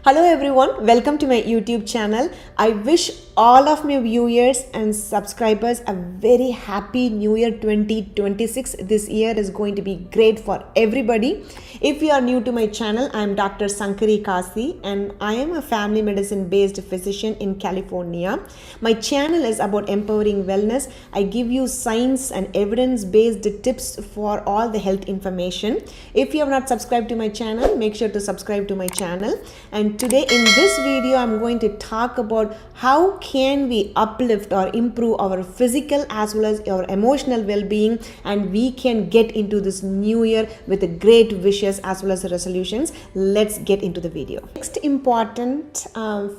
Hello everyone, welcome to my YouTube channel. I wish all of my viewers and subscribers a very happy New Year 2026. This year is going to be great for everybody. If you are new to my channel, I am Dr. Sankari Kasi and I am a family medicine based physician in California. My channel is about empowering wellness. I give you science and evidence based tips for all the health information. If you have not subscribed to my channel, make sure to subscribe to my channel. And today in this video, I'm going to talk about how can we uplift or improve our physical as well as our emotional well-being, and we can get into this new year with great wishes as well as resolutions. Let's get into the video. Next important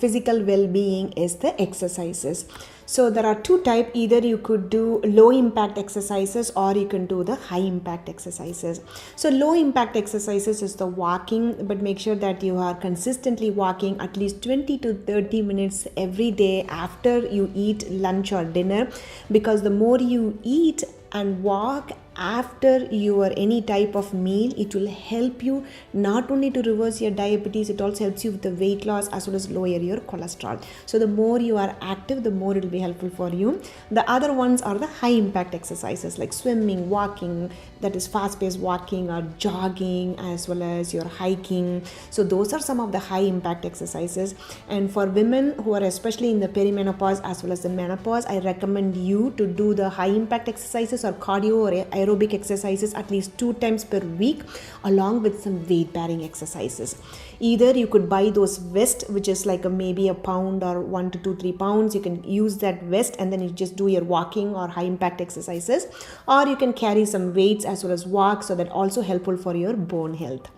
physical well-being is the exercises. So there are two types. Either you could do low impact exercises or you can do the high impact exercises. So low impact exercises is the walking, but make sure that you are consistently walking at least 20 to 30 minutes every day after you eat lunch or dinner, because the more you eat and walk after your any type of meal, it will help you not only to reverse your diabetes, it also helps you with the weight loss as well as lower your cholesterol. So the more you are active, the more it will be helpful for you. The other ones are the high impact exercises like swimming, walking, that is fast paced walking, or jogging as well as your hiking. So those are some of the high impact exercises. And for women who are especially in the perimenopause as well as the menopause, I recommend you to do the high impact exercises or cardio or aerobic exercises at least 2 times per week, along with some weight bearing exercises. Either you could buy those vests, which is like maybe a pound or 1 to 3 pounds. You can use that vest and then you just do your walking or high impact exercises, or you can carry some weights as well as walk, so that also helpful for your bone health.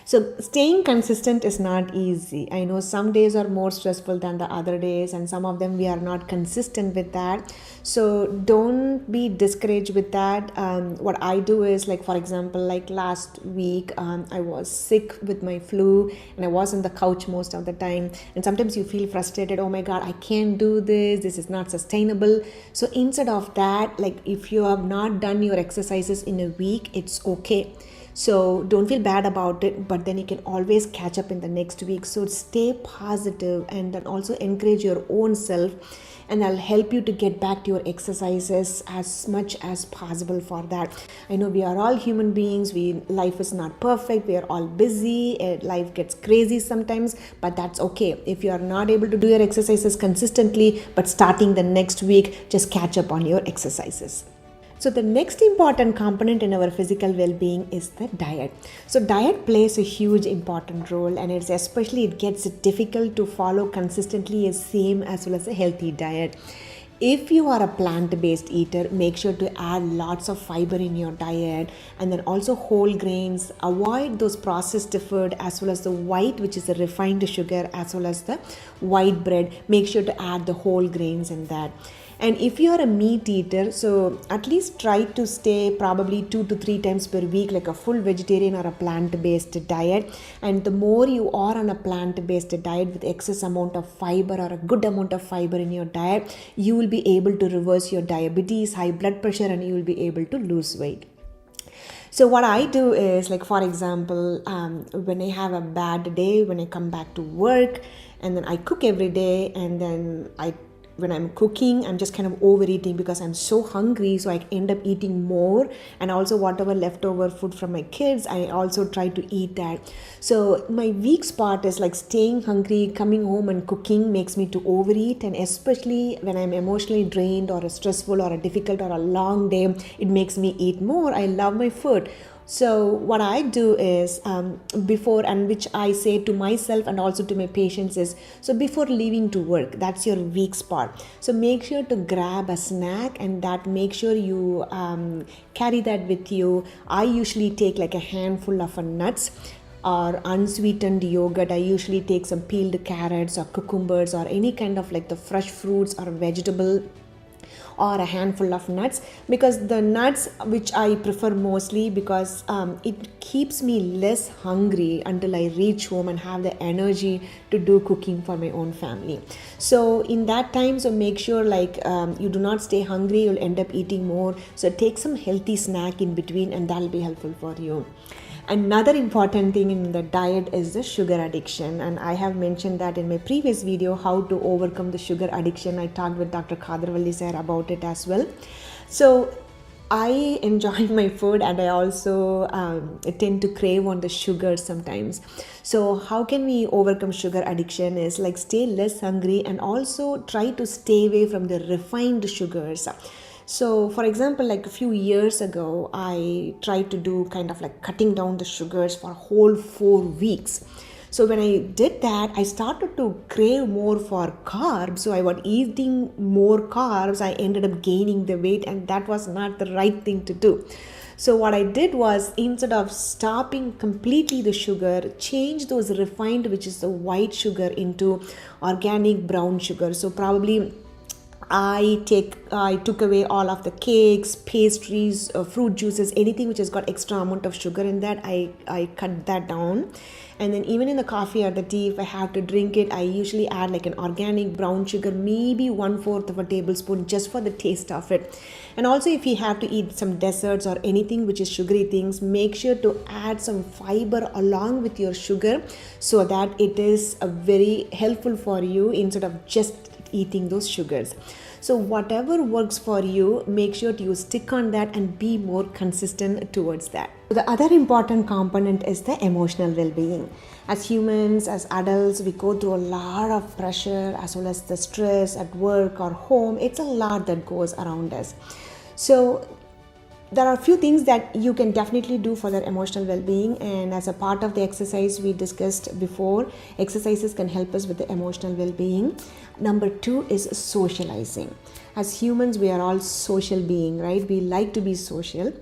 So staying consistent is not easy. I know some days are more stressful than the other days, and some of them we are not consistent with that. So don't be discouraged with that. What I do is, like for example, like last week, I was sick with my flu and I was on the couch most of the time. And sometimes you feel frustrated. Oh my God, I can't do this. This is not sustainable. So instead of that, like if you have not done your exercises in a week, it's okay. So don't feel bad about it, but then you can always catch up in the next week. So stay positive and then also encourage your own self, and I'll help you to get back to your exercises as much as possible for that. I know we are all human beings. Life is not perfect. We are all busy. Life gets crazy sometimes, but that's okay. If you are not able to do your exercises consistently, but starting the next week, just catch up on your exercises. So the next important component in our physical well-being is the diet. So diet plays a huge important role, and it gets difficult to follow consistently a same as well as a healthy diet. If you are a plant-based eater, make sure to add lots of fiber in your diet, and then also whole grains. Avoid those processed food as well as the white, which is a refined sugar, as well as the white bread. Make sure to add the whole grains in that. And if you are a meat eater, so at least try to stay probably 2 to 3 times per week, like a full vegetarian or a plant-based diet. And the more you are on a plant-based diet with excess amount of fiber or a good amount of fiber in your diet, you will be able to reverse your diabetes, high blood pressure, and you will be able to lose weight. So what I do is, like for example, when I have a bad day, when I come back to work, and then I cook every day, and then when I'm cooking, I'm just kind of overeating because I'm so hungry, so I end up eating more. And also whatever leftover food from my kids, I also try to eat that. So my weak spot is like staying hungry, coming home and cooking makes me to overeat. And especially when I'm emotionally drained or stressful or a difficult or a long day, it makes me eat more. I love my food. So what I do is before, and which I say to myself and also to my patients is, so before leaving to work, that's your weak spot. So make sure to grab a snack, and that make sure you carry that with you. I usually take like a handful of nuts or unsweetened yogurt. I usually take some peeled carrots or cucumbers or any kind of like the fresh fruits or vegetable, or a handful of nuts, because the nuts, which I prefer mostly, because it keeps me less hungry until I reach home and have the energy to do cooking for my own family. So in that time, so make sure like you do not stay hungry, you'll end up eating more. So take some healthy snack in between, and that'll be helpful for you. Another important thing in the diet is the sugar addiction, and I have mentioned that in my previous video, how to overcome the sugar addiction. I talked with Dr. Kadarvalli sir about it as well. So I enjoy my food, and I also tend to crave on the sugar sometimes. So how can we overcome sugar addiction is like stay less hungry and also try to stay away from the refined sugars. So for example, like a few years ago, I tried to do kind of like cutting down the sugars for a whole 4 weeks. So when I did that, I started to crave more for carbs. So I was eating more carbs. I ended up gaining the weight, and that was not the right thing to do. So what I did was, instead of stopping completely the sugar, change those refined, which is the white sugar, into organic brown sugar. So probably I took away all of the cakes, pastries, fruit juices, anything which has got extra amount of sugar in that. I cut that down. And then even in the coffee or the tea, if I have to drink it, I usually add like an organic brown sugar, maybe 1/4 of a tablespoon, just for the taste of it. And also, if you have to eat some desserts or anything which is sugary things, make sure to add some fiber along with your sugar, so that it is very helpful for you instead of just eating those sugars. So whatever works for you, make sure you stick on that and be more consistent towards that. The other important component is the emotional well-being. As humans, as adults, we go through a lot of pressure as well as the stress at work or home. It's a lot that goes around us. So there are a few things that you can definitely do for their emotional well-being, and as a part of the exercise we discussed before, exercises can help us with the emotional well-being. Number 2 is socializing. As humans, we are all social beings, right? We like to be social.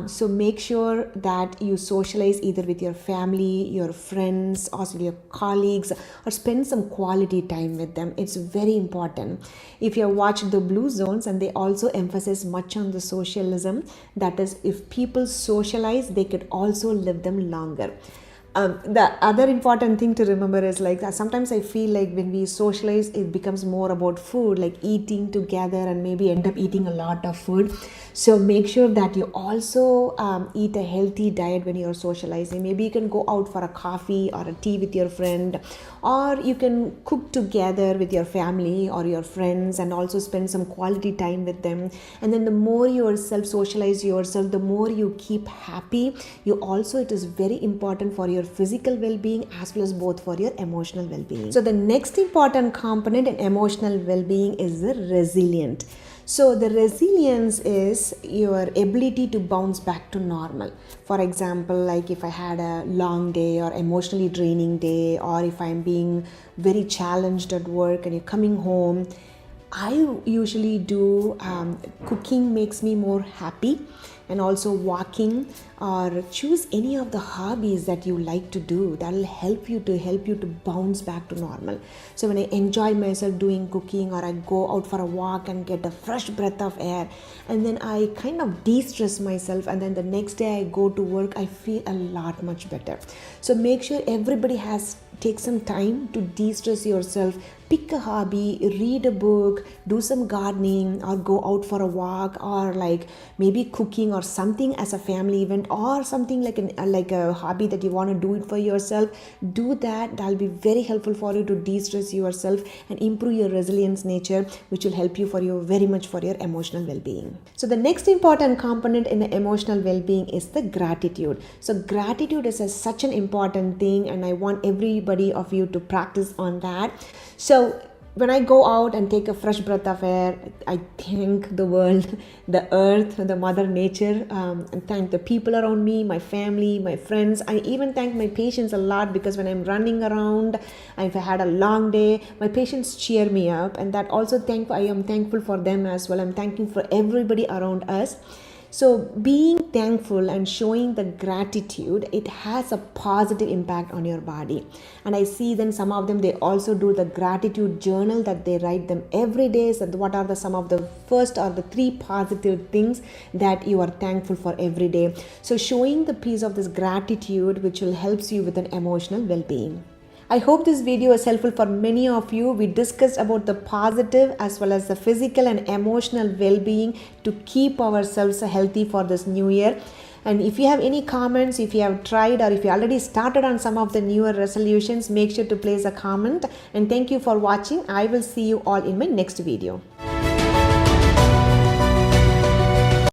So make sure that you socialize either with your family, your friends, or your colleagues, or spend some quality time with them. It's very important. If you have watched the Blue Zones, and they also emphasize much on the socialism, that is, if people socialize, they could also live them longer. The other important thing to remember is, like, sometimes I feel like when we socialize, it becomes more about food, like eating together, and maybe end up eating a lot of food. So make sure that you also eat a healthy diet when you're socializing. Maybe you can go out for a coffee or a tea with your friend, or you can cook together with your family or your friends and also spend some quality time with them. And then the more you socialize yourself, the more you keep happy. It is very important for your physical well-being as well as both for your emotional well-being. So the next important component in emotional well-being is the resilient. So the resilience is your ability to bounce back to normal. For example, like if I had a long day or emotionally draining day, or if I'm being very challenged at work and you're coming home, I usually do cooking makes me more happy, and also walking, or choose any of the hobbies that you like to do that will help you to bounce back to normal. So when I enjoy myself doing cooking, or I go out for a walk and get a fresh breath of air, and then I kind of de-stress myself, and then the next day I go to work, I feel a lot much better. So make sure everybody take some time to de-stress yourself. Pick a hobby, read a book, do some gardening, or go out for a walk, or like maybe cooking or something as a family event, or something like a hobby that you want to do it for yourself. Do that. That'll be very helpful for you to de-stress yourself and improve your resilience nature, which will help you very much for your emotional well-being. So the next important component in the emotional well-being is the gratitude. So gratitude is such an important thing, and I want everybody of you to practice on that. So when I go out and take a fresh breath of air, I thank the world, the earth, the mother nature, and thank the people around me, my family, my friends. I even thank my patients a lot, because when I'm running around, if I had a long day, my patients cheer me up, and that also I am thankful for them as well. I'm thanking for everybody around us. So being thankful and showing the gratitude, it has a positive impact on your body. And I see then some of them, they also do the gratitude journal that they write them every day. So what are some of the first or the 3 positive things that you are thankful for every day? So showing the piece of this gratitude, which will helps you with an emotional well-being. I hope this video is helpful for many of you. We discussed about the positive as well as the physical and emotional well-being to keep ourselves healthy for this new year. And if you have any comments, if you have tried or if you already started on some of the newer resolutions, make sure to place a comment. And thank you for watching. I will see you all in my next video.